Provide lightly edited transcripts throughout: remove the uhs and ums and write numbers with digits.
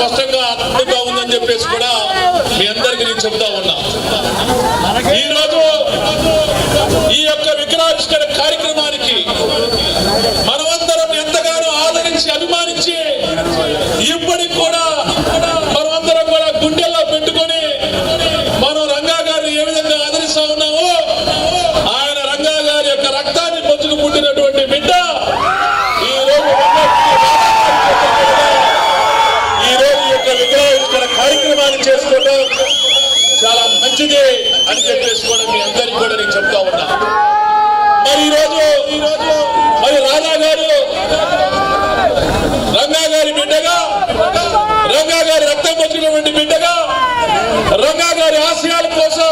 స్పష్టంగా అర్థంగా ఉందని చెప్పేసి కూడా మీ అందరికీ నేను చెప్తా ఉన్నా. ఈ రోజు ఈ యొక్క విగ్రహావిష్కరణ కార్యక్రమానికి మనమందరం ఎంతగానో ఆదరించి అభిమానించి ఇప్పటికి కూడా మనమందరం కూడా గుండెల్లో పెట్టుకొని మనం రంగా గారిని ఏ విధంగా ఆదరిస్తా ఉన్నామో, ఆయన రంగా గారి యొక్క రక్తాన్ని పొందుకు పుట్టినటువంటి బిడ్డ ఈ రోజు ఈ యొక్క విగ్రహావిష్కరణ కార్యక్రమాన్ని చేసుకోవడం చాలా మంచిది అని చెప్పేసి కూడా మీ అందరికీ కూడా నేను చెప్తా ఉన్నా. మరి ఈరోజు మరి రాధా గారు రంగా గారి బిడ్డగా, రంగా గారి రక్తం వచ్చినటువంటి బిడ్డగా, రంగా గారి ఆశయాల కోసం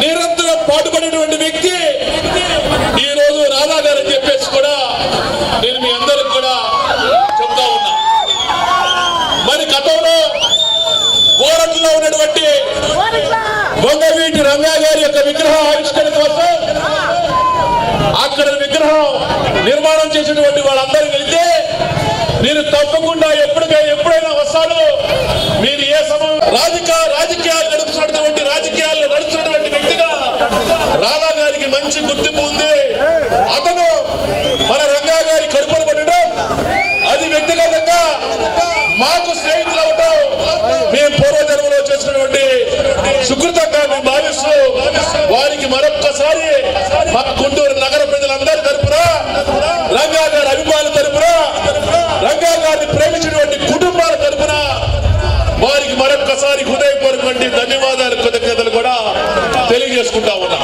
నిరంతరం పాటుపడినటువంటి వ్యక్తి ఈ రోజు రాధా గారు అని చెప్పేసి కూడా నేను మీ అందరికి కూడా చెప్తా ఉన్నా. మరి గతంలో కోరట్లో ఉన్నటువంటి బొంగవీటి రంగా గారి యొక్క విగ్రహ ఆవిష్కరణ కోసం అక్కడ విగ్రహం నిర్మాణం చేసినటువంటి వాళ్ళందరూ వెళ్తే నేను తప్పకుండా ఎప్పుడైనా వస్తాను, మీరు ఏ సమయం రాజకీయాలు నడుస్తున్నటువంటి వ్యక్తిగా రాధా గారికి మంచి గుర్తింపు ఉంది. అతను మన రంగా గారి కడుపులు పడడం, అది వ్యక్తిగతంగా మాకు స్నేహితులు అవటం మేము పూర్వజన్మలో చేసినటువంటి సుకృతంగా మేము భావిస్తూ వారికి మరొక్కసారి మా గుంటూరు నగర ప్రజలందరి తరపున, రంగా గారి అభిమానుల తరపున, రంగా గారిని ప్రేమించినటువంటి కుటుంబాల తరపున వారికి మరొక్కసారి హృదయపూర్వకమైన ధన్యవాదాలు, కృతజ్ఞతలు కూడా తెలియజేసుకుంటా ఉన్నా.